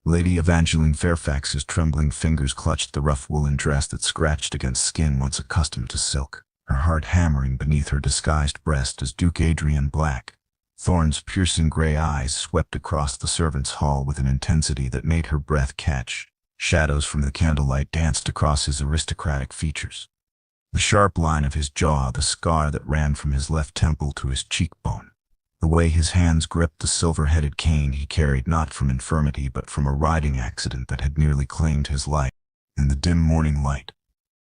Lady Evangeline Fairfax's trembling fingers clutched the rough woolen dress that scratched against skin once accustomed to silk, her heart hammering beneath her disguised breast as Duke Adrian Black, Thorne's piercing gray eyes swept across the servants' hall with an intensity that made her breath catch. Shadows from the candlelight danced across his aristocratic features. The sharp line of his jaw, the scar that ran from his left temple to his cheekbone. The way his hands gripped the silver-headed cane he carried not from infirmity but from a riding accident that had nearly claimed his life. In the dim morning light,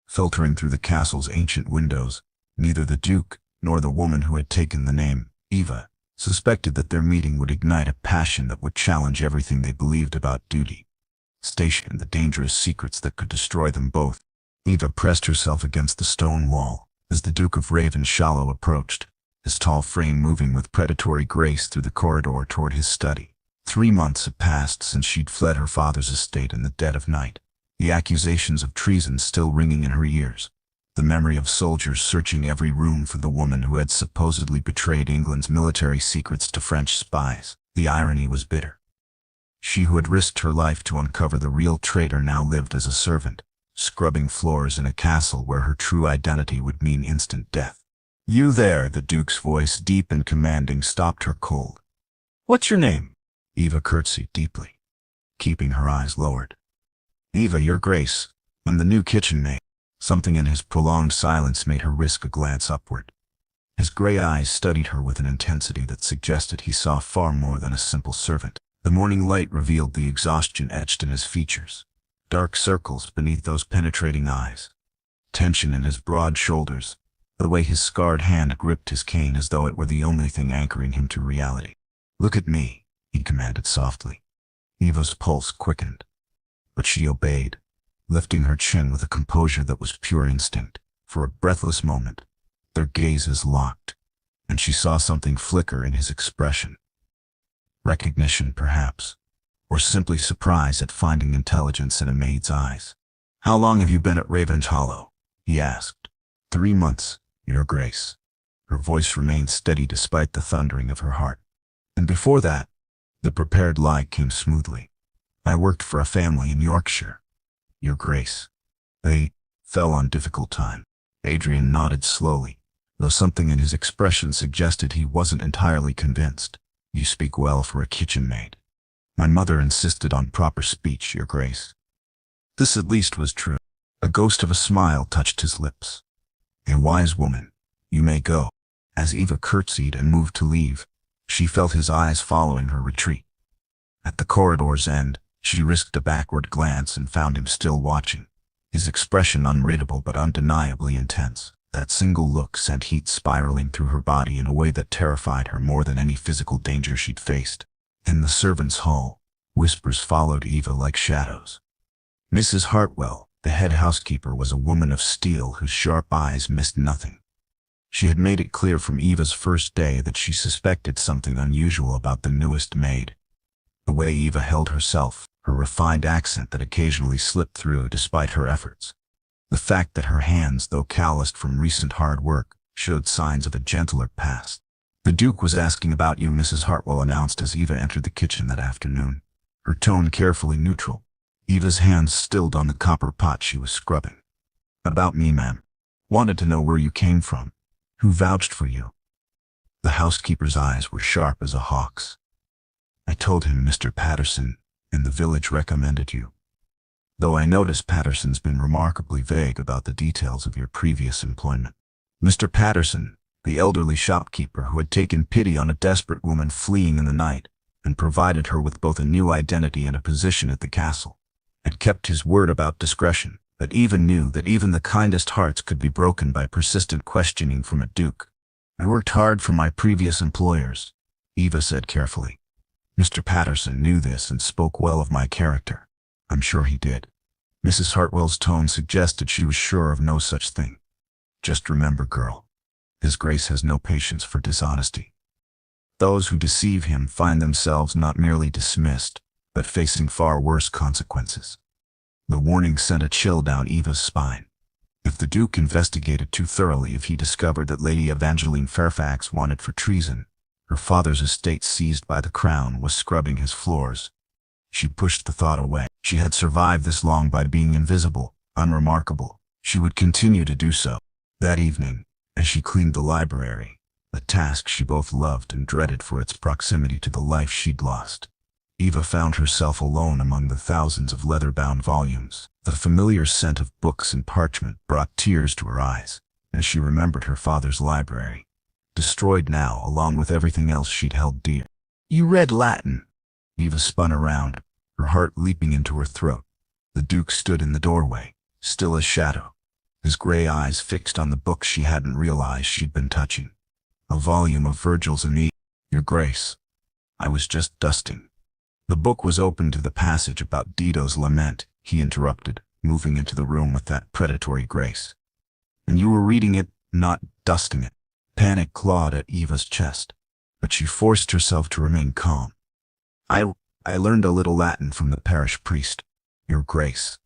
filtering through the castle's ancient windows, neither the Duke nor the woman who had taken the name, Eva, suspected that their meeting would ignite a passion that would challenge everything they believed about duty, station, and the dangerous secrets that could destroy them both. Eva pressed herself against the stone wall as the Duke of Ravenshallow approached, his tall frame moving with predatory grace through the corridor toward his study. 3 months had passed since she'd fled her father's estate in the dead of night, the accusations of treason still ringing in her ears, the memory of soldiers searching every room for the woman who had supposedly betrayed England's military secrets to French spies. The irony was bitter. She who had risked her life to uncover the real traitor now lived as a servant, scrubbing floors in a castle where her true identity would mean instant death. "You there," the Duke's voice, deep and commanding, stopped her cold. "What's your name?" Eva curtsied deeply, keeping her eyes lowered. "Eva, your grace. I'm the new kitchen maid." Something in his prolonged silence made her risk a glance upward. His gray eyes studied her with an intensity that suggested he saw far more than a simple servant. The morning light revealed the exhaustion etched in his features, dark circles beneath those penetrating eyes, tension in his broad shoulders, the way his scarred hand gripped his cane as though it were the only thing anchoring him to reality. "Look at me," he commanded softly. Eva's pulse quickened, but she obeyed, lifting her chin with a composure that was pure instinct. For a breathless moment, their gazes locked, and she saw something flicker in his expression. Recognition, perhaps, or simply surprise at finding intelligence in a maid's eyes. "How long have you been at Ravenshallow?" he asked. 3 months, Your Grace." Her voice remained steady despite the thundering of her heart. "And before that?" The prepared lie came smoothly. "I worked for a family in Yorkshire, Your Grace. They fell on difficult time." Adrian nodded slowly, though something in his expression suggested he wasn't entirely convinced. "You speak well for a kitchen maid." "My mother insisted on proper speech, Your Grace." This at least was true. A ghost of a smile touched his lips. "A wise woman. You may go." As Eva curtsied and moved to leave, she felt his eyes following her retreat. At the corridor's end, she risked a backward glance and found him still watching, his expression unreadable but undeniably intense. That single look sent heat spiraling through her body in a way that terrified her more than any physical danger she'd faced. In the servants' hall, whispers followed Eva like shadows. Mrs. Hartwell, the head housekeeper, was a woman of steel whose sharp eyes missed nothing. She had made it clear from Eva's first day that she suspected something unusual about the newest maid. The way Eva held herself, her refined accent that occasionally slipped through despite her efforts. The fact that her hands, though calloused from recent hard work, showed signs of a gentler past. "The Duke was asking about you," Mrs. Hartwell announced as Eva entered the kitchen that afternoon, her tone carefully neutral. Eva's hands stilled on the copper pot she was scrubbing. "About me, ma'am. Wanted to know where you came from. Who vouched for you?" The housekeeper's eyes were sharp as a hawk's. "I told him Mr. Patterson in the village recommended you. Though I notice Patterson's been remarkably vague about the details of your previous employment." Mr. Patterson, the elderly shopkeeper who had taken pity on a desperate woman fleeing in the night and provided her with both a new identity and a position at the castle, had kept his word about discretion, but Eva knew that even the kindest hearts could be broken by persistent questioning from a duke. "I worked hard for my previous employers," Eva said carefully. "Mr. Patterson knew this and spoke well of my character." "I'm sure he did." Mrs. Hartwell's tone suggested she was sure of no such thing. "Just remember, girl, His Grace has no patience for dishonesty. Those who deceive him find themselves not merely dismissed, but facing far worse consequences." The warning sent a chill down Eva's spine. If the Duke investigated too thoroughly, if he discovered that Lady Evangeline Fairfax wanted for treason, her father's estate seized by the Crown was scrubbing his floors, She pushed the thought away. She had survived this long by being invisible, unremarkable. She would continue to do so. That evening, as she cleaned the library, a task she both loved and dreaded for its proximity to the life she'd lost, Eva found herself alone among the thousands of leather-bound volumes. The familiar scent of books and parchment brought tears to her eyes as she remembered her father's library, destroyed now along with everything else she'd held dear. "You read Latin?" Eva spun around, her heart leaping into her throat. The Duke stood in the doorway, still as shadow, his gray eyes fixed on the book she hadn't realized she'd been touching. A volume of Virgil's Aeneid. "Your Grace, I was just dusting." The book was open to the passage about Dido's lament, he interrupted, moving into the room with that predatory grace. "And you were reading it, not dusting it." Panic clawed at Eva's chest, but she forced herself to remain calm. I learned a little Latin from the parish priest, Your Grace.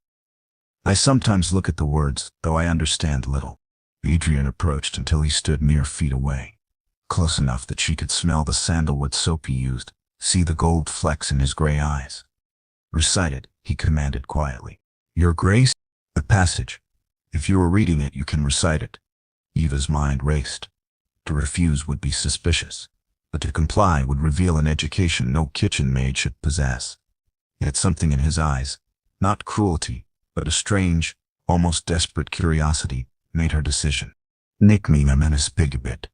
I sometimes look at the words, though I understand little." Adrian approached until he stood mere feet away, close enough that she could smell the sandalwood soap he used, see the gold flecks in his gray eyes. "Recite it," he commanded quietly. "Your Grace?" "The passage. If you are reading it, you can recite it." Eva's mind raced. To refuse would be suspicious, but to comply would reveal an education no kitchen maid should possess. Yet something in his eyes, not cruelty, but a strange, almost desperate curiosity, made her decision. "Nick me memenis pigabit.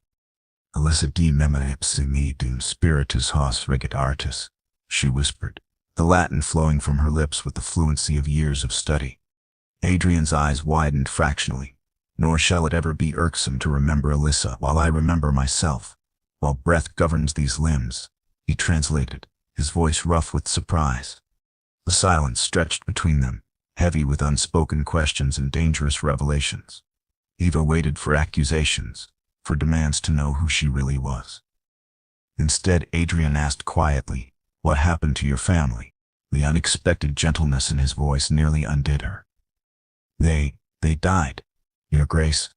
Alessa di memena ipsi me dum spiritus hos regit artis," she whispered, the Latin flowing from her lips with the fluency of years of study. Adrian's eyes widened fractionally. "Nor shall it ever be irksome to remember Alyssa while I remember myself, while breath governs these limbs," he translated, his voice rough with surprise. The silence stretched between them, heavy with unspoken questions and dangerous revelations. Eva waited for accusations, for demands to know who she really was. Instead, Adrian asked quietly, "What happened to your family?" The unexpected gentleness in his voice nearly undid her. They died, Your Grace.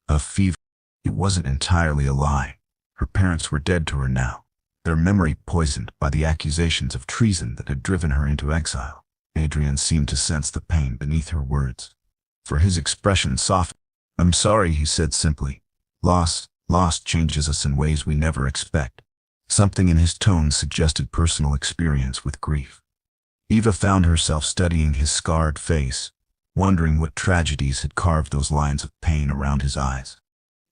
Of fever." It wasn't entirely a lie. Her parents were dead to her now, their memory poisoned by the accusations of treason that had driven her into exile. Adrian seemed to sense the pain beneath her words, for his expression softened. "I'm sorry," he said simply. Loss changes us in ways we never expect." Something in his tone suggested personal experience with grief. Eva found herself studying his scarred face, wondering what tragedies had carved those lines of pain around his eyes.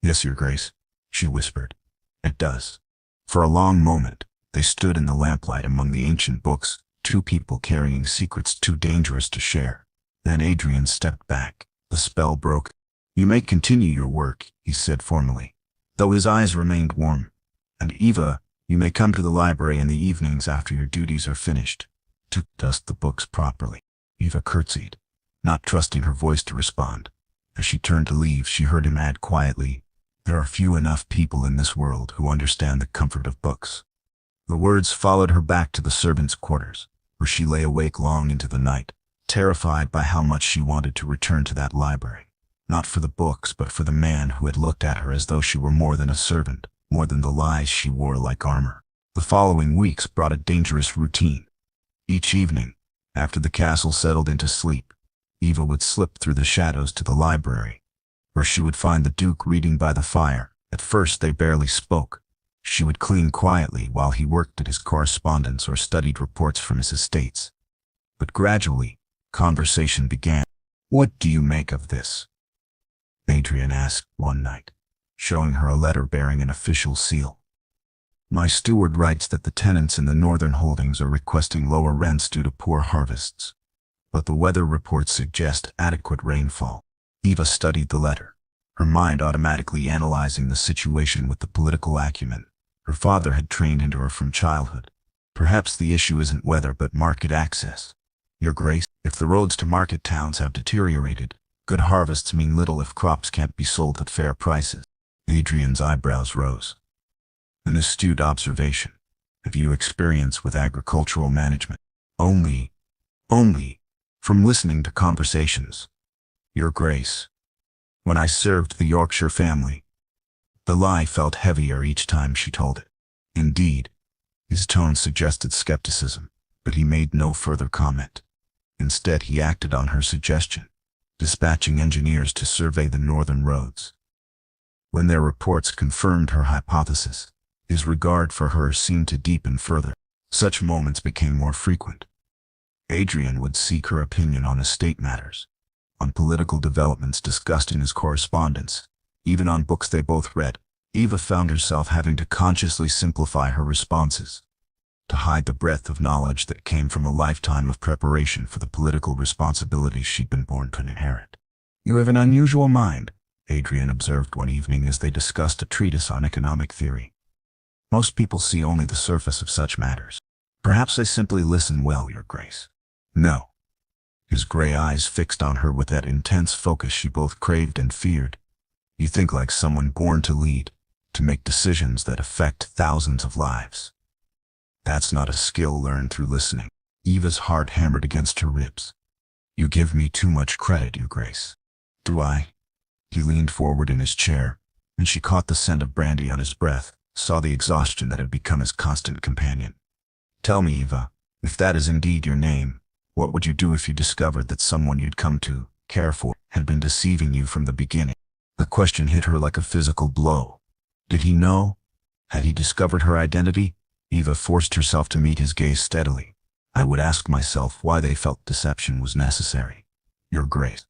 "Yes, Your Grace," she whispered. "It does." For a long moment, they stood in the lamplight among the ancient books, two people carrying secrets too dangerous to share. Then Adrian stepped back. The spell broke. "You may continue your work," he said formally, though his eyes remained warm. "And Eva, you may come to the library in the evenings after your duties are finished, to dust the books properly." Eva curtsied, not trusting her voice to respond. As she turned to leave, she heard him add quietly, "There are few enough people in this world who understand the comfort of books." The words followed her back to the servants' quarters, where she lay awake long into the night, terrified by how much she wanted to return to that library. Not for the books, but for the man who had looked at her as though she were more than a servant, more than the lies she wore like armor. The following weeks brought a dangerous routine. Each evening, after the castle settled into sleep, Eva would slip through the shadows to the library, where she would find the Duke reading by the fire. At first they barely spoke. She would clean quietly while he worked at his correspondence or studied reports from his estates. But gradually, conversation began. "What do you make of this?" Adrian asked one night, showing her a letter bearing an official seal. "My steward writes that the tenants in the northern holdings are requesting lower rents due to poor harvests, but the weather reports suggest adequate rainfall." Eva studied the letter, her mind automatically analyzing the situation with the political acumen her father had trained into her from childhood. "Perhaps the issue isn't weather but market access. Your Grace, if the roads to market towns have deteriorated, good harvests mean little if crops can't be sold at fair prices." Adrian's eyebrows rose. "An astute observation. Have you experience with agricultural management?" Only from listening to conversations, Your Grace. When I served the Yorkshire family." The lie felt heavier each time she told it. Indeed, his tone suggested skepticism. but he made no further comment. Instead, he acted on her suggestion, dispatching engineers to survey the northern roads. When their reports confirmed her hypothesis, his regard for her seemed to deepen further. Such moments became more frequent. Adrian would seek her opinion on estate matters, on political developments discussed in his correspondence, even on books they both read. Eva found herself having to consciously simplify her responses, to hide the breadth of knowledge that came from a lifetime of preparation for the political responsibilities she'd been born to inherit. "You have an unusual mind," Adrian observed one evening as they discussed a treatise on economic theory. "Most people see only the surface of such matters. Perhaps they simply listen well, Your Grace." "No." His gray eyes fixed on her with that intense focus she both craved and feared. "You think like someone born to lead, to make decisions that affect thousands of lives. That's not a skill learned through listening." Eva's heart hammered against her ribs. "You give me too much credit, Your Grace." "Do I?" He leaned forward in his chair, and she caught the scent of brandy on his breath, saw the exhaustion that had become his constant companion. "Tell me, Eva, if that is indeed your name, what would you do if you discovered that someone you'd come to care for had been deceiving you from the beginning?" The question hit her like a physical blow. Did he know? Had he discovered her identity? Eva forced herself to meet his gaze steadily. "I would ask myself why they felt deception was necessary, Your Grace.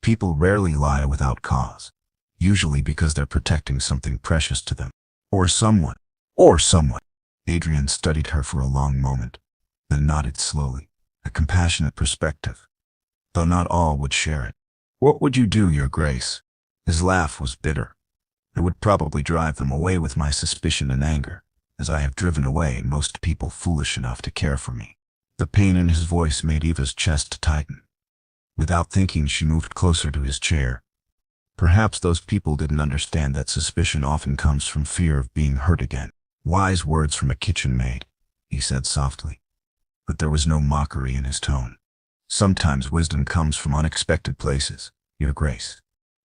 People rarely lie without cause, usually because they're protecting something precious to them. Or someone. Adrian studied her for a long moment, then nodded slowly, a compassionate perspective, though not all would share it. "What would you do, Your Grace?" His laugh was bitter. "I would probably drive them away with my suspicion and anger, as I have driven away most people foolish enough to care for me." The pain in his voice made Eva's chest tighten. Without thinking, she moved closer to his chair. Perhaps those people didn't understand that suspicion often comes from fear of being hurt again. "Wise words from a kitchen maid," he said softly, but there was no mockery in his tone. "Sometimes wisdom comes from unexpected places, Your Grace."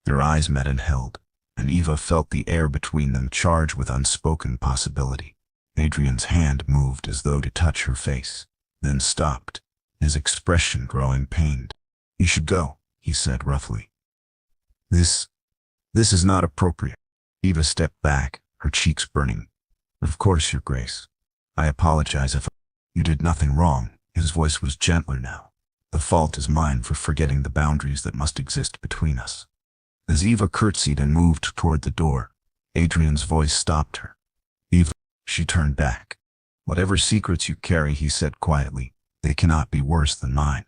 Their eyes met and held, and Eva felt the air between them charged with unspoken possibility. Adrian's hand moved as though to touch her face, then stopped, his expression growing pained. "You should go," he said roughly. This is not appropriate." Eva stepped back, her cheeks burning. "Of course, Your Grace. I apologize if you did nothing wrong." His voice was gentler now. "The fault is mine for forgetting the boundaries that must exist between us." As Eva curtsied and moved toward the door, Adrian's voice stopped her. "Eva." She turned back. "Whatever secrets you carry," he said quietly, "they cannot be worse than mine."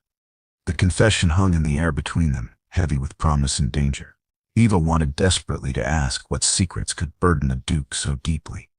The confession hung in the air between them, heavy with promise and danger. Eva wanted desperately to ask what secrets could burden a duke so deeply,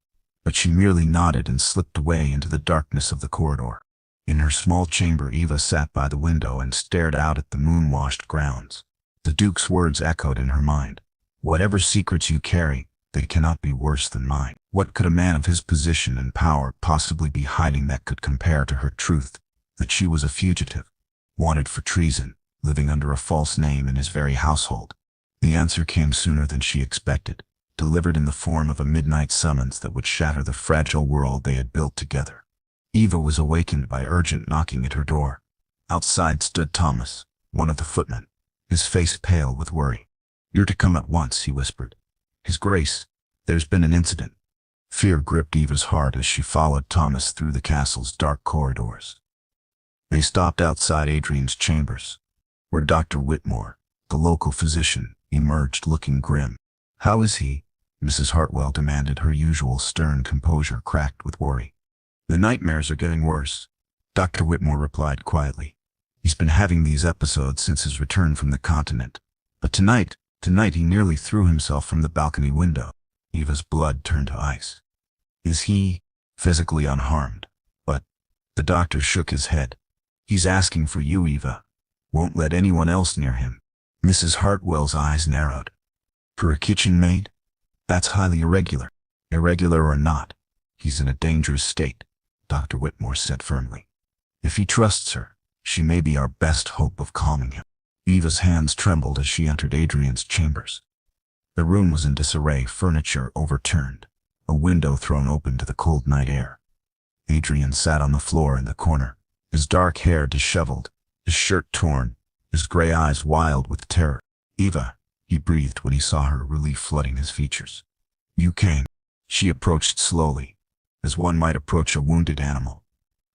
but she merely nodded and slipped away into the darkness of the corridor. In her small chamber, Eva sat by the window and stared out at the moon-washed grounds. The duke's words echoed in her mind. "Whatever secrets you carry, they cannot be worse than mine." What could a man of his position and power possibly be hiding that could compare to her truth, that she was a fugitive, wanted for treason, living under a false name in his very household? The answer came sooner than she expected, delivered in the form of a midnight summons that would shatter the fragile world they had built together. Eva was awakened by urgent knocking at her door. Outside stood Thomas, one of the footmen, his face pale with worry. "You're to come at once," he whispered. "His Grace, there's been an incident." Fear gripped Eva's heart as she followed Thomas through the castle's dark corridors. They stopped outside Adrian's chambers, where Dr. Whitmore, the local physician, emerged looking grim. "How is he?" Mrs. Hartwell demanded, her usual stern composure cracked with worry. "The nightmares are getting worse," Dr. Whitmore replied quietly. "He's been having these episodes since his return from the continent. But tonight he nearly threw himself from the balcony window." Eva's blood turned to ice. "Is he physically unharmed?" "But..." The doctor shook his head. "He's asking for you, Eva. Won't let anyone else near him." Mrs. Hartwell's eyes narrowed. "For a kitchen maid? That's highly irregular." "Irregular or not, he's in a dangerous state," Dr. Whitmore said firmly. "If he trusts her, she may be our best hope of calming him." Eva's hands trembled as she entered Adrian's chambers. The room was in disarray, furniture overturned, a window thrown open to the cold night air. Adrian sat on the floor in the corner, his dark hair disheveled, his shirt torn, his gray eyes wild with terror. "Eva," he breathed when he saw her, relief flooding his features. "You came." She approached slowly, as one might approach a wounded animal.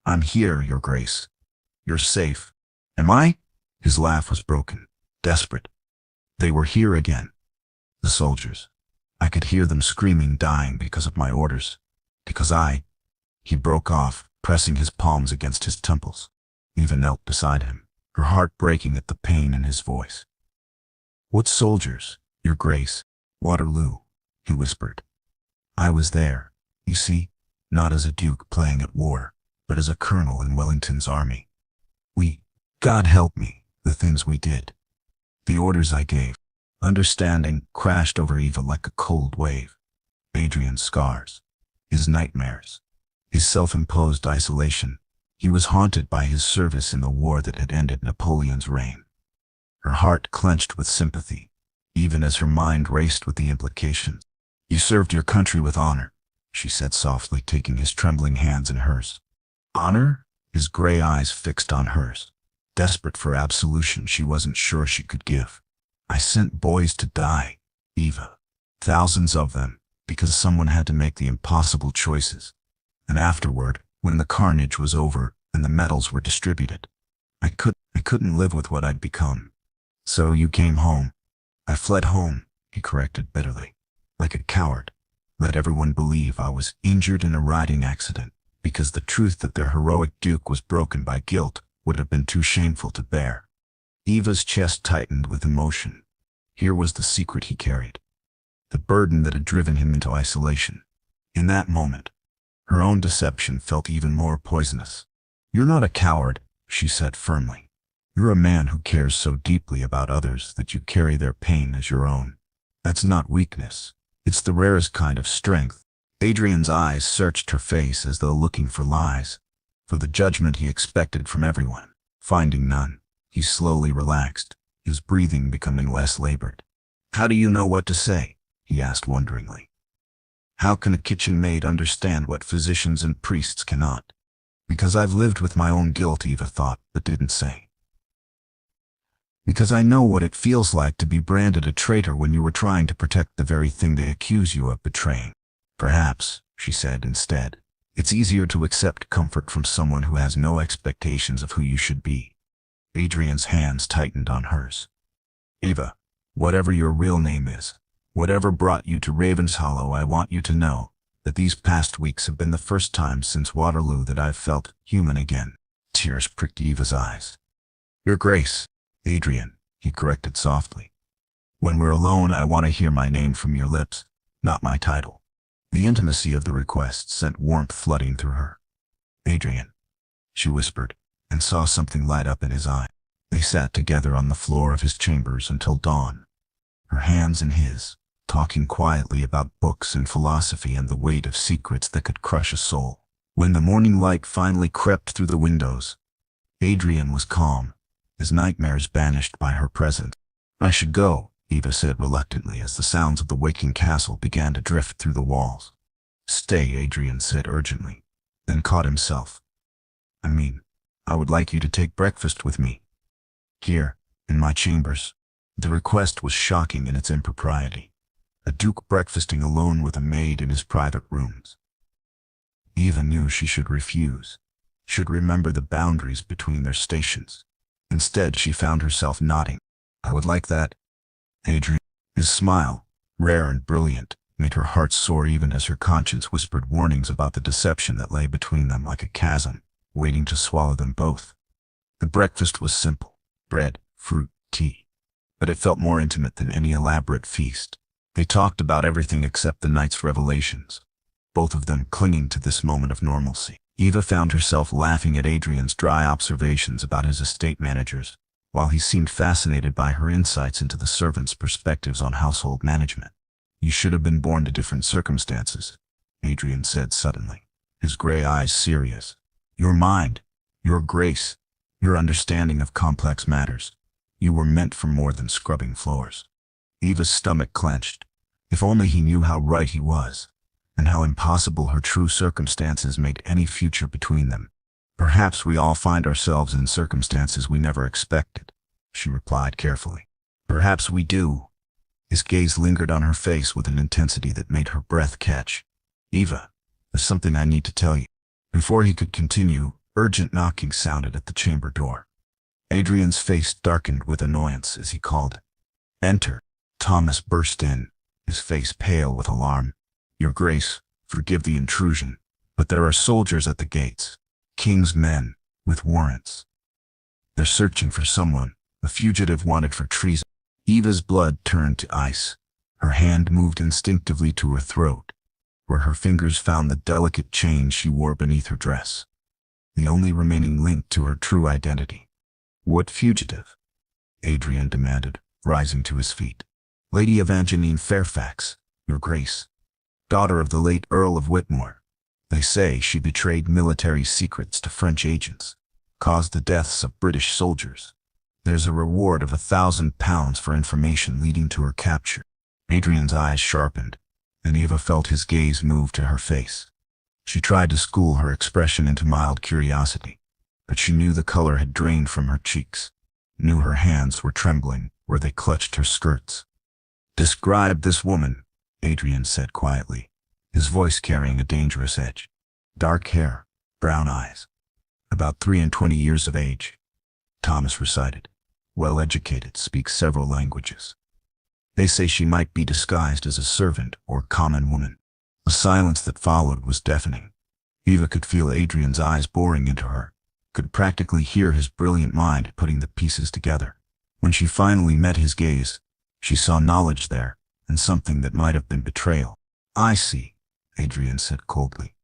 "I'm here, Your Grace. You're safe." "Am I?" His laugh was broken, desperate. They were here again. The soldiers. I could hear them screaming, dying because of my orders. Because He broke off, pressing his palms against his temples. Eva knelt beside him, her heart breaking at the pain in his voice. "What soldiers, Your Grace?" "Waterloo," he whispered. "I was there, you see, not as a duke playing at war, but as a colonel in Wellington's army. God help me, the things we did. The orders I gave." Understanding crashed over Eva like a cold wave. Adrian's scars, his nightmares, his self-imposed isolation. He was haunted by his service in the war that had ended Napoleon's reign. Her heart clenched with sympathy, even as her mind raced with the implications. "You served your country with honor," she said softly, taking his trembling hands in hers. "Honor?" His gray eyes fixed on hers, desperate for absolution she wasn't sure she could give. "I sent boys to die, Eva. Thousands of them, because someone had to make the impossible choices. And afterward, when the carnage was over and the medals were distributed, I couldn't live with what I'd become. So you came home." "I fled home," he corrected bitterly. "Like a coward. Let everyone believe I was injured in a riding accident, because the truth that their heroic duke was broken by guilt would have been too shameful to bear." Eva's chest tightened with emotion. Here was the secret he carried, the burden that had driven him into isolation. In that moment, her own deception felt even more poisonous. "You're not a coward," she said firmly. "You're a man who cares so deeply about others that you carry their pain as your own. That's not weakness. It's the rarest kind of strength." Adrian's eyes searched her face as though looking for lies, for the judgment he expected from everyone. Finding none, he slowly relaxed, his breathing becoming less labored. "How do you know what to say?" he asked wonderingly. "How can a kitchen maid understand what physicians and priests cannot?" "Because I've lived with my own guilt," Eva thought, but didn't say. "Because I know what it feels like to be branded a traitor when you were trying to protect the very thing they accuse you of betraying." "Perhaps," she said instead, "it's easier to accept comfort from someone who has no expectations of who you should be." Adrian's hands tightened on hers. "Eva, whatever your real name is, whatever brought you to Ravenshollow, I want you to know that these past weeks have been the first time since Waterloo that I've felt human again." Tears pricked Eva's eyes. "Your Grace, Adrian," he corrected softly. "When we're alone, I want to hear my name from your lips, not my title." The intimacy of the request sent warmth flooding through her. "Adrian," she whispered, and saw something light up in his eye. They sat together on the floor of his chambers until dawn, her hands in his, talking quietly about books and philosophy and the weight of secrets that could crush a soul. When the morning light finally crept through the windows, Adrian was calm, his nightmares banished by her presence. "I should go," Eva said reluctantly as the sounds of the waking castle began to drift through the walls. "Stay," Adrian said urgently, then caught himself. I would like you to take breakfast with me. Here, in my chambers." The request was shocking in its impropriety. A duke breakfasting alone with a maid in his private rooms. Eva knew she should refuse, should remember the boundaries between their stations. Instead, she found herself nodding. "I would like that, Adrian." His smile, rare and brilliant, made her heart soar even as her conscience whispered warnings about the deception that lay between them like a chasm, waiting to swallow them both. The breakfast was simple: bread, fruit, tea. But it felt more intimate than any elaborate feast. They talked about everything except the night's revelations, both of them clinging to this moment of normalcy. Eva found herself laughing at Adrian's dry observations about his estate managers, while he seemed fascinated by her insights into the servants' perspectives on household management. "You should have been born to different circumstances," Adrian said suddenly, his gray eyes serious. "Your mind, your grace, your understanding of complex matters. You were meant for more than scrubbing floors." Eva's stomach clenched. If only he knew how right he was, and how impossible her true circumstances made any future between them. Perhaps we all find ourselves in circumstances we never expected, she replied carefully. Perhaps we do. His gaze lingered on her face with an intensity that made her breath catch. Eva, there's something I need to tell you. Before he could continue, urgent knocking sounded at the chamber door. Adrian's face darkened with annoyance as he called. Enter. Thomas burst in, his face pale with alarm. Your Grace, forgive the intrusion, but there are soldiers at the gates. King's men, with warrants. They're searching for someone, a fugitive wanted for treason. Eva's blood turned to ice. Her hand moved instinctively to her throat, where her fingers found the delicate chain she wore beneath her dress, the only remaining link to her true identity. What fugitive? Adrian demanded, rising to his feet. Lady Evangeline Fairfax, Your Grace, daughter of the late Earl of Whitmore. They say she betrayed military secrets to French agents, caused the deaths of British soldiers. There's a reward of £1,000 for information leading to her capture. Adrian's eyes sharpened, and Eva felt his gaze move to her face. She tried to school her expression into mild curiosity, but she knew the color had drained from her cheeks, knew her hands were trembling where they clutched her skirts. Describe this woman, Adrian said quietly, his voice carrying a dangerous edge. Dark hair, brown eyes, about 23 years of age. Thomas recited. Well educated, speaks several languages. They say she might be disguised as a servant or common woman. The silence that followed was deafening. Eva could feel Adrian's eyes boring into her, could practically hear his brilliant mind putting the pieces together. When she finally met his gaze, she saw knowledge there, and something that might have been betrayal. I see, Adrian said coldly.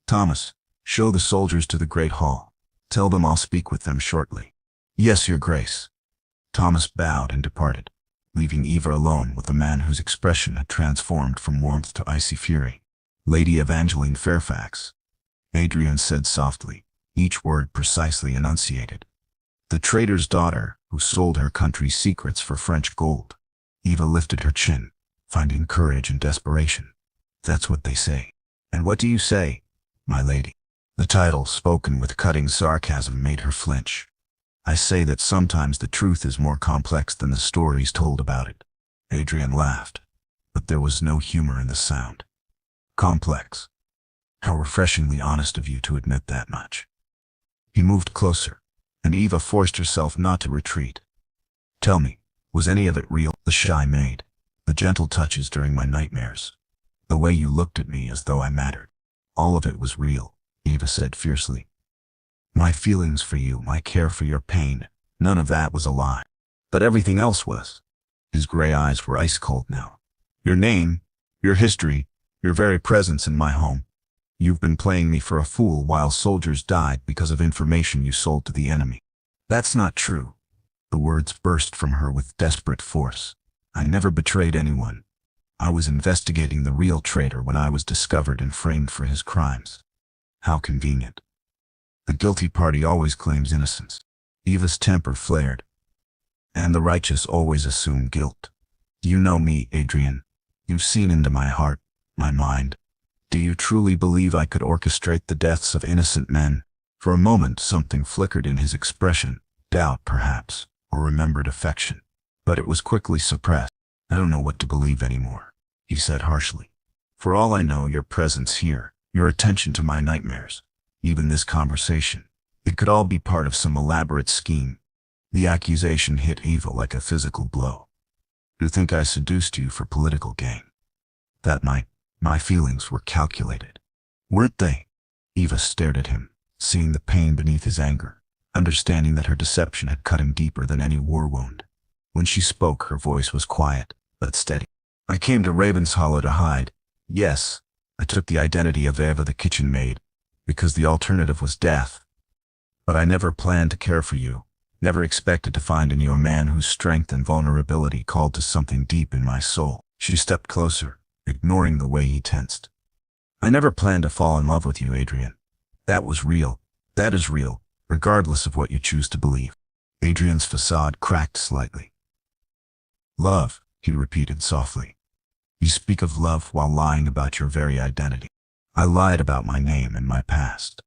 Thomas, show the soldiers to the great hall. Tell them I'll speak with them shortly. Yes, Your Grace. Thomas bowed and departed, leaving Eva alone with a man whose expression had transformed from warmth to icy fury. Lady Evangeline Fairfax, Adrian said softly, each word precisely enunciated. The traitor's daughter who sold her country's secrets for French gold. Eva lifted her chin, finding courage in desperation. That's what they say. And what do you say, my lady? The title, spoken with cutting sarcasm, made her flinch. I say that sometimes the truth is more complex than the stories told about it. Adrian laughed, but there was no humor in the sound. Complex. How refreshingly honest of you to admit that much. He moved closer, and Eva forced herself not to retreat. Tell me, was any of it real? The shy maid, the gentle touches during my nightmares, the way you looked at me as though I mattered. All of it was real, Eva said fiercely. My feelings for you, my care for your pain, none of that was a lie. But everything else was. His gray eyes were ice cold now. Your name, your history, your very presence in my home. You've been playing me for a fool while soldiers died because of information you sold to the enemy. That's not true. The words burst from her with desperate force. I never betrayed anyone. I was investigating the real traitor when I was discovered and framed for his crimes. How convenient. The guilty party always claims innocence. Eva's temper flared. And the righteous always assume guilt. You know me, Adrian. You've seen into my heart, my mind. Do you truly believe I could orchestrate the deaths of innocent men? For a moment something flickered in his expression, doubt perhaps, or remembered affection. But it was quickly suppressed. I don't know what to believe anymore, he said harshly. For all I know, your presence here, your attention to my nightmares, even this conversation, it could all be part of some elaborate scheme. The accusation hit Eva like a physical blow. You think I seduced you for political gain? That night, my feelings were calculated. Weren't they? Eva stared at him, seeing the pain beneath his anger, understanding that her deception had cut him deeper than any war wound. When she spoke, her voice was quiet, but steady. I came to Raven's Hollow to hide. Yes, I took the identity of Eva the kitchen maid, because the alternative was death. But I never planned to care for you, never expected to find in you a man whose strength and vulnerability called to something deep in my soul. She stepped closer, ignoring the way he tensed. I never planned to fall in love with you, Adrian. That was real. That is real, regardless of what you choose to believe. Adrian's facade cracked slightly. Love, he repeated softly. You speak of love while lying about your very identity. I lied about my name and my past.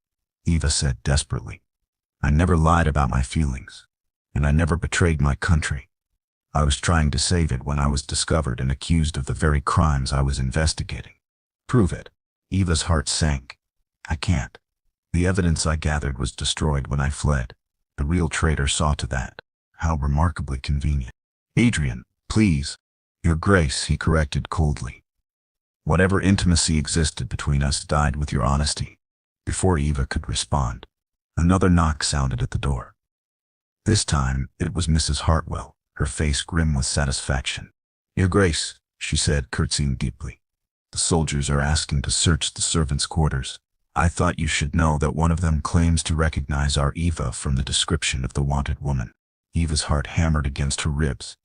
Eva said desperately. I never lied about my feelings, and I never betrayed my country. I was trying to save it when I was discovered and accused of the very crimes I was investigating. Prove it. Eva's heart sank. I can't. The evidence I gathered was destroyed when I fled. The real traitor saw to that. How remarkably convenient. Adrian, please. Your Grace, he corrected coldly. Whatever intimacy existed between us died with your honesty. Before Eva could respond, another knock sounded at the door. This time, it was Mrs. Hartwell, her face grim with satisfaction. Your Grace, she said, curtsying deeply. The soldiers are asking to search the servants' quarters. I thought you should know that one of them claims to recognize our Eva from the description of the wanted woman. Eva's heart hammered against her ribs.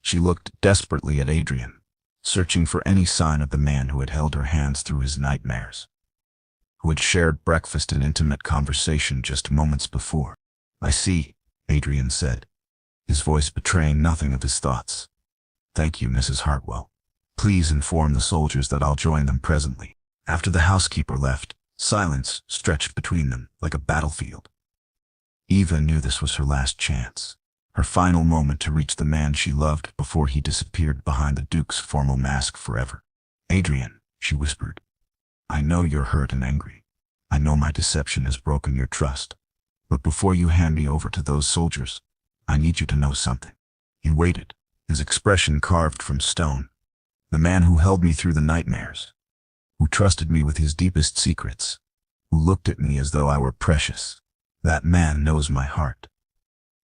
She looked desperately at Adrian, searching for any sign of the man who had held her hands through his nightmares, who had shared breakfast and intimate conversation just moments before. I see, Adrian said, his voice betraying nothing of his thoughts. Thank you, Mrs. Hartwell. Please inform the soldiers that I'll join them presently. After the housekeeper left, silence stretched between them like a battlefield. Eva knew this was her last chance, her final moment to reach the man she loved before he disappeared behind the Duke's formal mask forever. Adrian, she whispered, I know you're hurt and angry. I know my deception has broken your trust. But before you hand me over to those soldiers, I need you to know something. He waited, his expression carved from stone. The man who held me through the nightmares, who trusted me with his deepest secrets, who looked at me as though I were precious. That man knows my heart.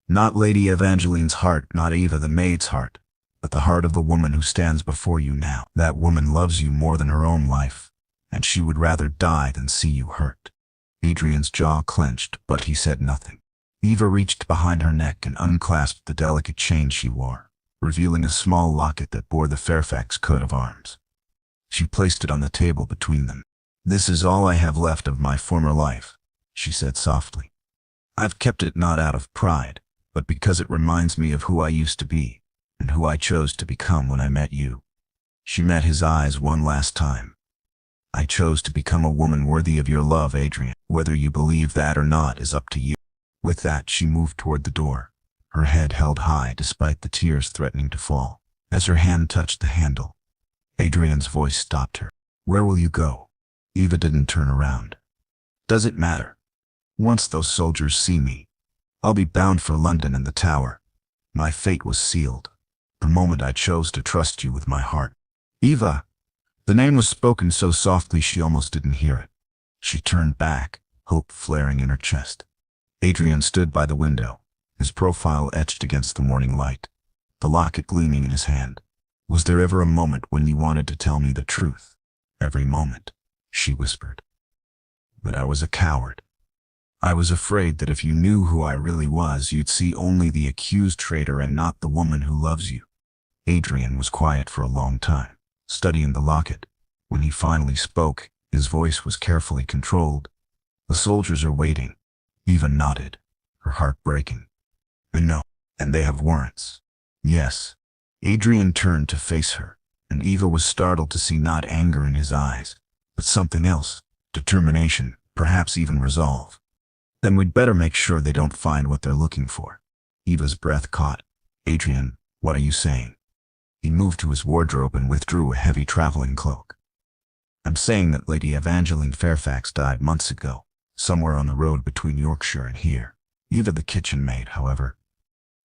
Not Lady Evangeline's heart, not Eva the maid's heart, but the heart of the woman who stands before you now. That woman loves you more than her own life, and she would rather die than see you hurt. Adrian's jaw clenched, but he said nothing. Eva reached behind her neck and unclasped the delicate chain she wore, revealing a small locket that bore the Fairfax coat of arms. She placed it on the table between them. This is all I have left of my former life, she said softly. I've kept it not out of pride, but because it reminds me of who I used to be, and who I chose to become when I met you. She met his eyes one last time. I chose to become a woman worthy of your love, Adrian. Whether you believe that or not is up to you. With that, she moved toward the door, her head held high despite the tears threatening to fall. As her hand touched the handle, Adrian's voice stopped her. Where will you go? Eva didn't turn around. Does it matter? Once those soldiers see me, I'll be bound for London and the Tower. My fate was sealed, the moment I chose to trust you with my heart. Eva! The name was spoken so softly she almost didn't hear it. She turned back, hope flaring in her chest. Adrian stood by the window, his profile etched against the morning light, the locket gleaming in his hand. Was there ever a moment when you wanted to tell me the truth? Every moment, she whispered. But I was a coward. I was afraid that if you knew who I really was, you'd see only the accused traitor and not the woman who loves you. Adrian was quiet for a long time, studying the locket. When he finally spoke, his voice was carefully controlled. The soldiers are waiting. Eva nodded, her heart breaking. I know, and they have warrants. Yes. Adrian turned to face her, and Eva was startled to see not anger in his eyes, but something else, determination, perhaps even resolve. Then we'd better make sure they don't find what they're looking for. Eva's breath caught. Adrian, what are you saying? He moved to his wardrobe and withdrew a heavy traveling cloak. I'm saying that Lady Evangeline Fairfax died months ago, somewhere on the road between Yorkshire and here. Eva the kitchen maid, however.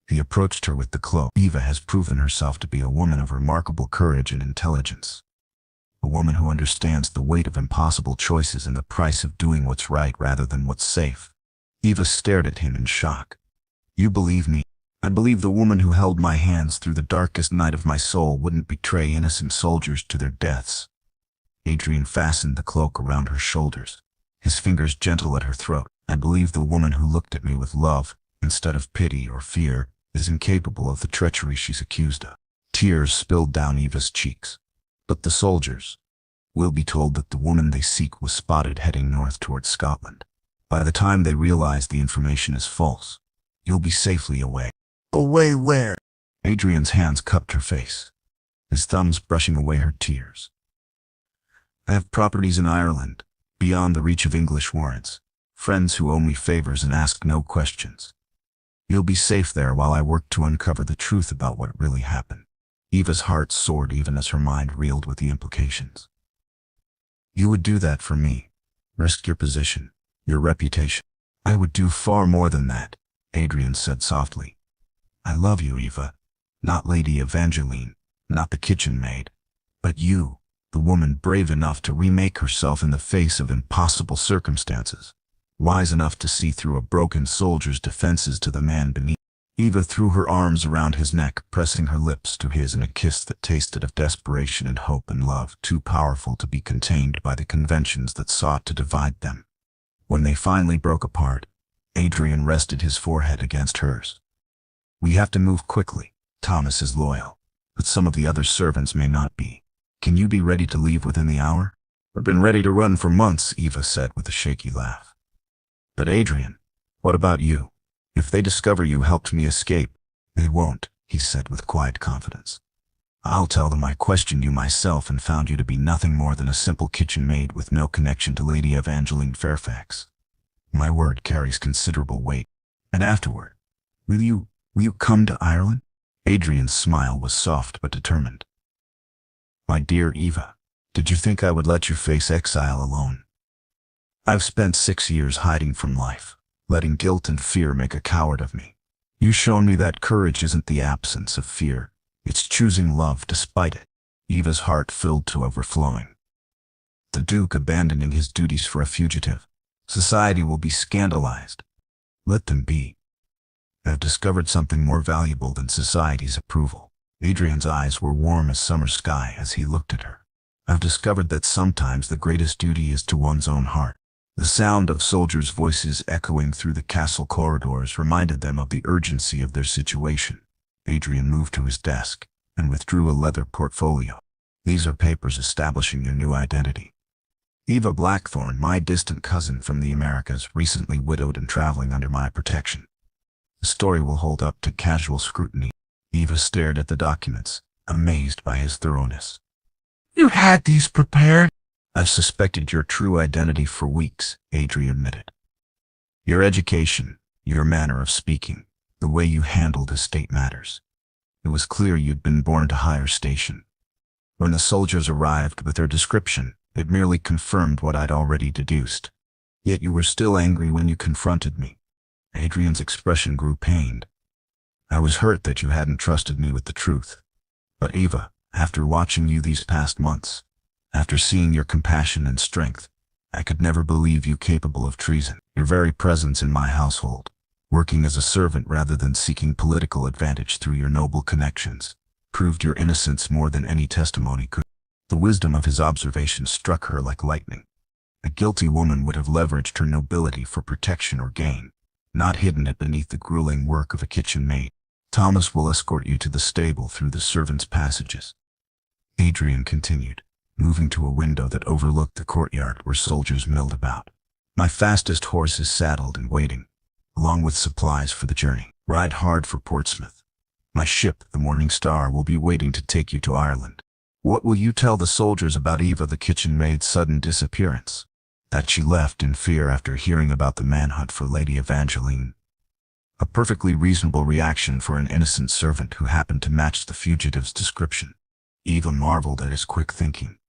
He approached her with the cloak. Eva has proven herself to be a woman of remarkable courage and intelligence. A woman who understands the weight of impossible choices and the price of doing what's right rather than what's safe. Eva stared at him in shock. You believe me? I believe the woman who held my hands through the darkest night of my soul wouldn't betray innocent soldiers to their deaths. Adrian fastened the cloak around her shoulders, his fingers gentle at her throat. I believe the woman who looked at me with love, instead of pity or fear, is incapable of the treachery she's accused of. Tears spilled down Eva's cheeks. But the soldiers will be told that the woman they seek was spotted heading north towards Scotland. By the time they realize the information is false, you'll be safely away. Away where? Adrian's hands cupped her face, his thumbs brushing away her tears. I have properties in Ireland, beyond the reach of English warrants. friends who owe me favors and ask no questions. You'll be safe there while I work to uncover the truth about what really happened." Eva's heart soared even as her mind reeled with the implications. "You would do that for me? Risk your position, your reputation?" "I would do far more than that," Adrian said softly. "I love you, Eva. Not Lady Evangeline, not the kitchen maid, but you, the woman brave enough to remake herself in the face of impossible circumstances, wise enough to see through a broken soldier's defenses to the man beneath." Eva threw her arms around his neck, pressing her lips to his in a kiss that tasted of desperation and hope and love, too powerful to be contained by the conventions that sought to divide them. When they finally broke apart, Adrian rested his forehead against hers. "We have to move quickly. Thomas is loyal, but some of the other servants may not be. Can you be ready to leave within the hour?" "I've been ready to run for months," Eva said with a shaky laugh. "But Adrian, what about you? If they discover you helped me escape—" "They won't," he said with quiet confidence. "I'll tell them I questioned you myself and found you to be nothing more than a simple kitchen maid with no connection to Lady Evangeline Fairfax. My word carries considerable weight. And afterward, will you come to Ireland?" Adrian's smile was soft but determined. "My dear Eva, did you think I would let you face exile alone? I've spent 6 years hiding from life, letting guilt and fear make a coward of me. You've shown me that courage isn't the absence of fear, it's choosing love despite it." Eva's heart filled to overflowing. The Duke abandoning his duties for a fugitive. Society will be scandalized. Let them be. I've discovered something more valuable than society's approval. Adrian's eyes were warm as summer sky as he looked at her. "I've discovered that sometimes the greatest duty is to one's own heart." The sound of soldiers' voices echoing through the castle corridors reminded them of the urgency of their situation. Adrian moved to his desk and withdrew a leather portfolio. "These are papers establishing your new identity. Eva Blackthorne, my distant cousin from the Americas, recently widowed and traveling under my protection. The story will hold up to casual scrutiny." Eva stared at the documents, amazed by his thoroughness. "You had these prepared?" "I've suspected your true identity for weeks," Adrian admitted. "Your education, your manner of speaking, the way you handled estate matters. It was clear you'd been born to higher station. When the soldiers arrived with their description, it merely confirmed what I'd already deduced. Yet you were still angry when you confronted me." Adrian's expression grew pained. "I was hurt that you hadn't trusted me with the truth. But Eva, after watching you these past months, after seeing your compassion and strength, I could never believe you capable of treason. Your very presence in my household, working as a servant rather than seeking political advantage through your noble connections, proved your innocence more than any testimony could." The wisdom of his observation struck her like lightning. A guilty woman would have leveraged her nobility for protection or gain, not hidden it beneath the grueling work of a kitchen maid. "Thomas will escort you to the stable through the servants' passages," Adrian continued, moving to a window that overlooked the courtyard where soldiers milled about. "My fastest horse is saddled and waiting, along with supplies for the journey. Ride hard for Portsmouth. My ship, the Morning Star, will be waiting to take you to Ireland." "What will you tell the soldiers about Eva the kitchen maid's sudden disappearance? That she left in fear after hearing about the manhunt for Lady Evangeline?" A perfectly reasonable reaction for an innocent servant who happened to match the fugitive's description. Eva marveled at his quick thinking,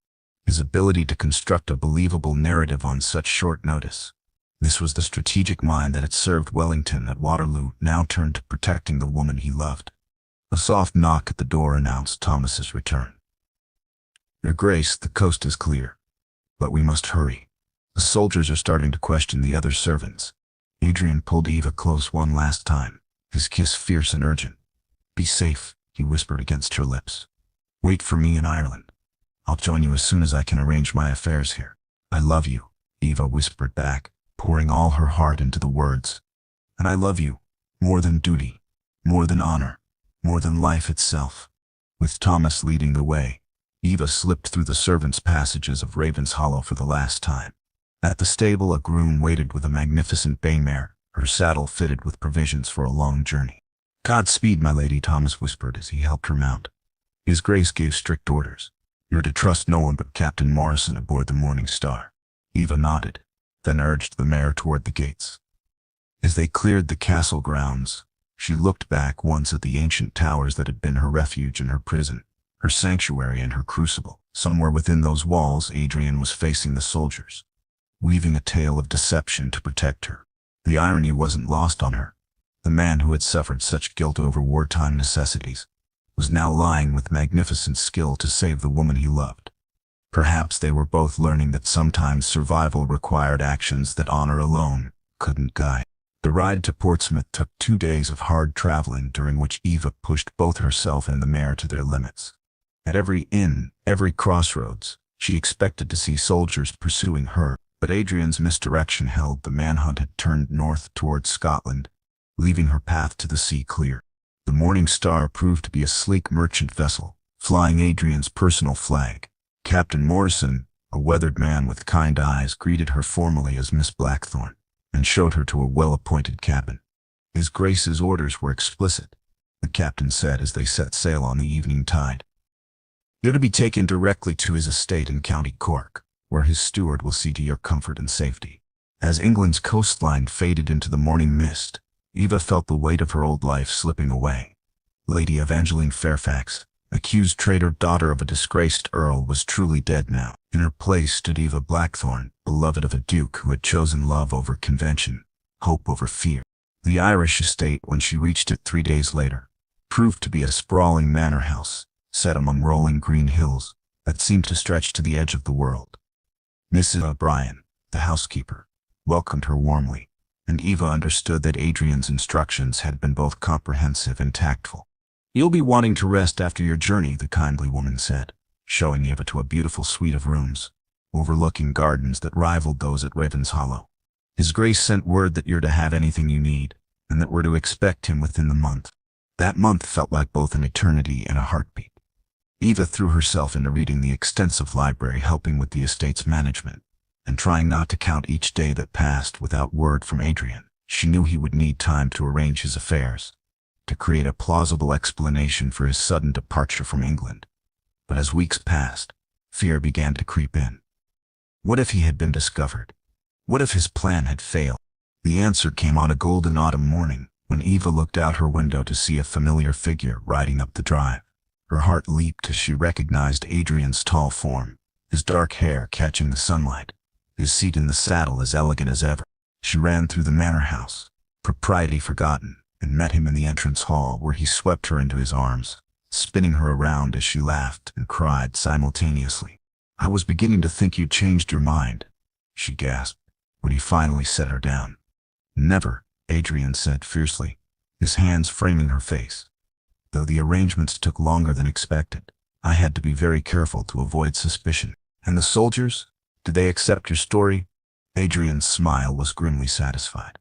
his ability to construct a believable narrative on such short notice. This was the strategic mind that had served Wellington at Waterloo, now turned to protecting the woman he loved. A soft knock at the door announced Thomas's return. "Your Grace, the coast is clear, but we must hurry. The soldiers are starting to question the other servants." Adrian pulled Eva close one last time, his kiss fierce and urgent. "Be safe," he whispered against her lips. "Wait for me in Ireland. I'll join you as soon as I can arrange my affairs here." "I love you," Eva whispered back, pouring all her heart into the words. "And I love you, more than duty, more than honor, more than life itself." With Thomas leading the way, Eva slipped through the servants' passages of Raven's Hollow for the last time. At the stable a groom waited with a magnificent bay mare, her saddle fitted with provisions for a long journey. "Godspeed, my lady," Thomas whispered as he helped her mount. His Grace gave strict orders. "You're to trust no one but Captain Morrison aboard the Morning Star." Eva nodded. then urged the mare toward the gates. As they cleared the castle grounds, she looked back once at the ancient towers that had been her refuge and her prison, her sanctuary and her crucible. Somewhere within those walls, Adrian was facing the soldiers, weaving a tale of deception to protect her. The irony wasn't lost on her. The man who had suffered such guilt over wartime necessities was now lying with magnificent skill to save the woman he loved. Perhaps they were both learning that sometimes survival required actions that honor alone couldn't guide. The ride to Portsmouth took 2 days of hard traveling, during which Eva pushed both herself and the mare to their limits. At every inn, every crossroads, she expected to see soldiers pursuing her, but Adrian's misdirection held the manhunt had turned north towards Scotland, leaving her path to the sea clear. The Morning Star proved to be a sleek merchant vessel, flying Adrian's personal flag. Captain Morrison, a weathered man with kind eyes, greeted her formally as Miss Blackthorne, and showed her to a well-appointed cabin. His Grace's orders were explicit, the captain said as they set sail on the evening tide. You're to be taken directly to his estate in County Cork, where his steward will see to your comfort and safety. As England's coastline faded into the morning mist, Eva felt the weight of her old life slipping away. Lady Evangeline Fairfax, accused traitor daughter of a disgraced earl, was truly dead now. In her place stood Eva Blackthorne, beloved of a duke who had chosen love over convention, hope over fear. The Irish estate, when she reached it 3 days later, proved to be a sprawling manor house, set among rolling green hills that seemed to stretch to the edge of the world. Mrs. O'Brien, the housekeeper, welcomed her warmly, and Eva understood that Adrian's instructions had been both comprehensive and tactful. "You'll be wanting to rest after your journey," the kindly woman said, showing Eva to a beautiful suite of rooms, overlooking gardens that rivaled those at Ravenshollow. "His Grace sent word that you're to have anything you need, and that we're to expect him within the month." That month felt like both an eternity and a heartbeat. Eva threw herself into reading the extensive library, helping with the estate's management, and trying not to count each day that passed without word from Adrian. She knew he would need time to arrange his affairs, to create a plausible explanation for his sudden departure from England. But as weeks passed, fear began to creep in. What if he had been discovered? What if his plan had failed? The answer came on a golden autumn morning, when Eva looked out her window to see a familiar figure riding up the drive. Her heart leaped as she recognized Adrian's tall form, his dark hair catching the sunlight, his seat in the saddle as elegant as ever. She ran through the manor house, propriety forgotten, and met him in the entrance hall, where he swept her into his arms, spinning her around as she laughed and cried simultaneously. "I was beginning to think you'd changed your mind," she gasped, when he finally set her down. "Never," Adrian said fiercely, his hands framing her face. "Though the arrangements took longer than expected, I had to be very careful to avoid suspicion." "And the soldiers? Did they accept your story?" Adrian's smile was grimly satisfied.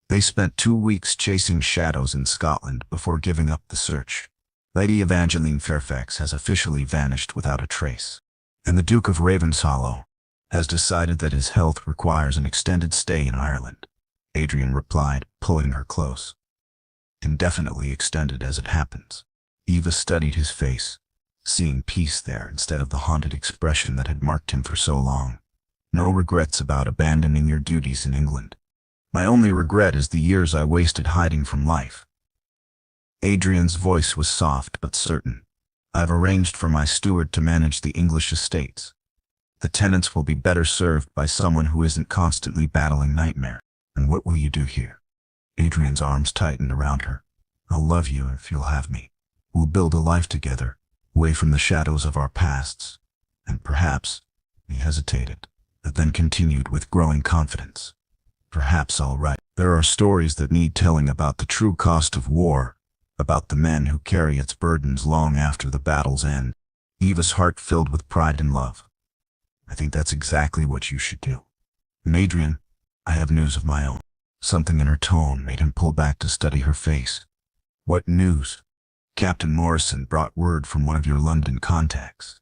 "They spent 2 weeks chasing shadows in Scotland before giving up the search. Lady Evangeline Fairfax has officially vanished without a trace, and the Duke of Ravenshollow has decided that his health requires an extended stay in Ireland," Adrian replied, pulling her close. "Indefinitely extended, as it happens." Eva studied his face, seeing peace there instead of the haunted expression that had marked him for so long. "No regrets about abandoning your duties in England. My only regret is the years I wasted hiding from life." Adrian's voice was soft but certain. "I've arranged for my steward to manage the English estates. The tenants will be better served by someone who isn't constantly battling nightmare." "And what will you do here?" Adrian's arms tightened around her. "I'll love you if you'll have me. We'll build a life together, away from the shadows of our pasts. And perhaps," he hesitated, but then continued with growing confidence, "perhaps I'll write. There are stories that need telling about the true cost of war, about the men who carry its burdens long after the battle's end." Eva's heart filled with pride and love. "I think that's exactly what you should do. And Adrian, I have news of my own." Something in her tone made him pull back to study her face. "What news?" "Captain Morrison brought word from one of your London contacts.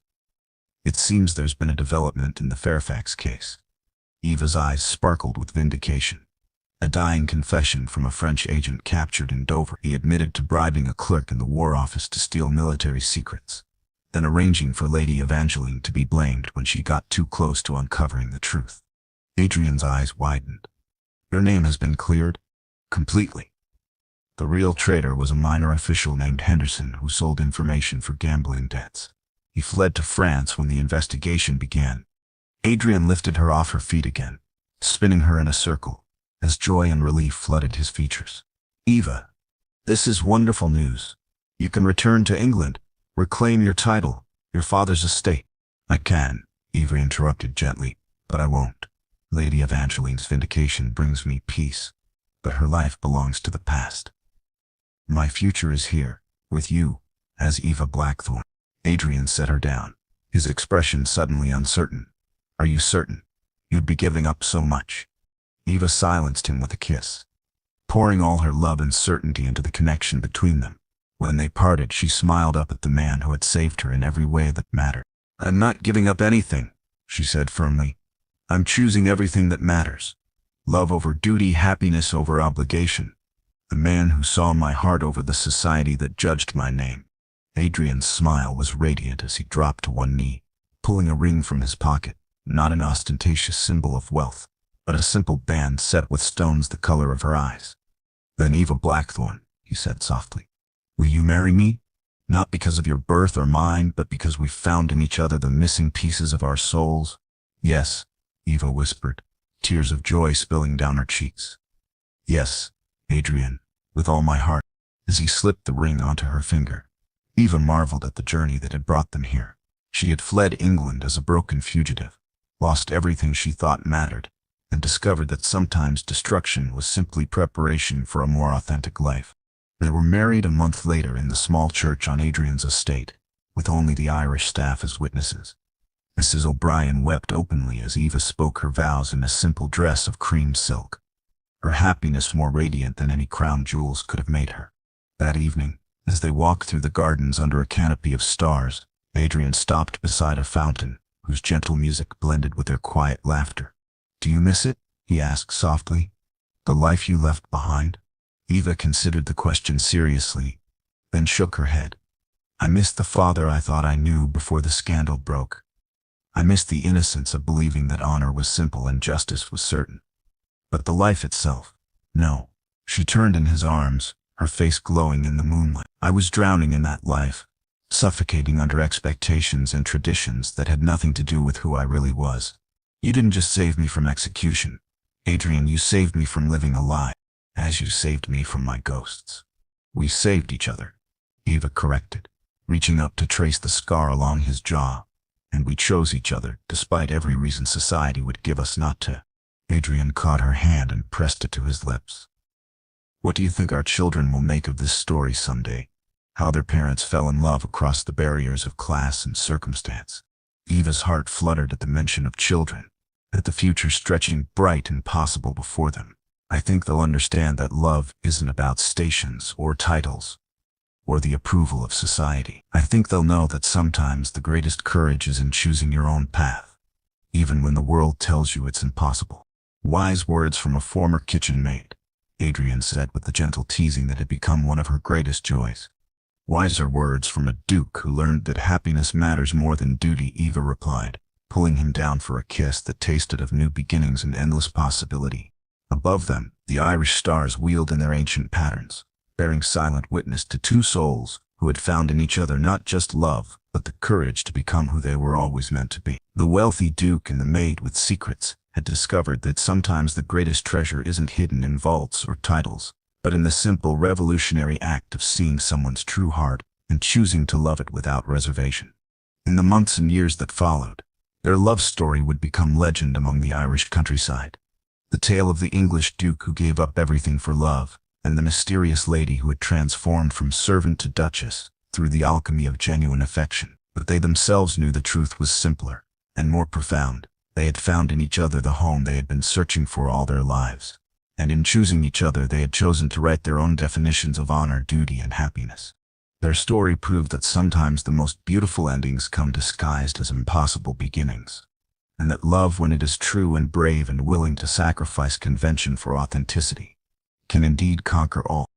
It seems there's been a development in the Fairfax case." Eva's eyes sparkled with vindication. A dying confession from a French agent captured in Dover. He admitted to bribing a clerk in the War Office to steal military secrets, then arranging for Lady Evangeline to be blamed when she got too close to uncovering the truth. Adrian's eyes widened. Your name has been cleared? Completely. The real traitor was a minor official named Henderson who sold information for gambling debts. He fled to France when the investigation began. Adrian lifted her off her feet again, spinning her in a circle, as joy and relief flooded his features. Eva, this is wonderful news. You can return to England, reclaim your title, your father's estate. I can, Eva interrupted gently, but I won't. Lady Evangeline's vindication brings me peace, but her life belongs to the past. My future is here, with you, as Eva Blackthorne. Adrian set her down, his expression suddenly uncertain. Are you certain? You'd be giving up so much. Eva silenced him with a kiss, pouring all her love and certainty into the connection between them. When they parted, she smiled up at the man who had saved her in every way that mattered. I'm not giving up anything, she said firmly. I'm choosing everything that matters. Love over duty, happiness over obligation. The man who saw my heart over the society that judged my name. Adrian's smile was radiant as he dropped to one knee, pulling a ring from his pocket, not an ostentatious symbol of wealth, but a simple band set with stones the color of her eyes. Then Eva Blackthorne, he said softly, will you marry me? Not because of your birth or mine, but because we found in each other the missing pieces of our souls. Yes, Eva whispered, tears of joy spilling down her cheeks. Yes, Adrian, with all my heart, as he slipped the ring onto her finger. Eva marveled at the journey that had brought them here. She had fled England as a broken fugitive, lost everything she thought mattered, and discovered that sometimes destruction was simply preparation for a more authentic life. They were married a month later in the small church on Adrian's estate, with only the Irish staff as witnesses. Mrs. O'Brien wept openly as Eva spoke her vows in a simple dress of cream silk, her happiness more radiant than any crown jewels could have made her. That evening, as they walked through the gardens under a canopy of stars, Adrian stopped beside a fountain, whose gentle music blended with their quiet laughter. Do you miss it? He asked softly. The life you left behind? Eva considered the question seriously, then shook her head. I miss the father I thought I knew before the scandal broke. I miss the innocence of believing that honor was simple and justice was certain. But the life itself, no. She turned in his arms, her face glowing in the moonlight. I was drowning in that life, suffocating under expectations and traditions that had nothing to do with who I really was. You didn't just save me from execution, Adrian, you saved me from living a lie, as you saved me from my ghosts. We saved each other, Eva corrected, reaching up to trace the scar along his jaw. And we chose each other, despite every reason society would give us not to. Adrian caught her hand and pressed it to his lips. What do you think our children will make of this story someday? How their parents fell in love across the barriers of class and circumstance. Eva's heart fluttered at the mention of children, at the future stretching bright and possible before them. I think they'll understand that love isn't about stations or titles, or the approval of society. I think they'll know that sometimes the greatest courage is in choosing your own path, even when the world tells you it's impossible. Wise words from a former kitchen maid, Adrian said with the gentle teasing that had become one of her greatest joys. Wiser words from a duke who learned that happiness matters more than duty, Eva replied, pulling him down for a kiss that tasted of new beginnings and endless possibility. Above them, the Irish stars wheeled in their ancient patterns, bearing silent witness to two souls who had found in each other not just love, but the courage to become who they were always meant to be. The wealthy duke and the maid with secrets had discovered that sometimes the greatest treasure isn't hidden in vaults or titles, but in the simple revolutionary act of seeing someone's true heart and choosing to love it without reservation. In the months and years that followed, their love story would become legend among the Irish countryside. The tale of the English duke who gave up everything for love, and the mysterious lady who had transformed from servant to duchess through the alchemy of genuine affection. But they themselves knew the truth was simpler and more profound. They had found in each other the home they had been searching for all their lives. And in choosing each other, they had chosen to write their own definitions of honor, duty, and happiness. Their story proved that sometimes the most beautiful endings come disguised as impossible beginnings, and that love, when it is true and brave and willing to sacrifice convention for authenticity, can indeed conquer all.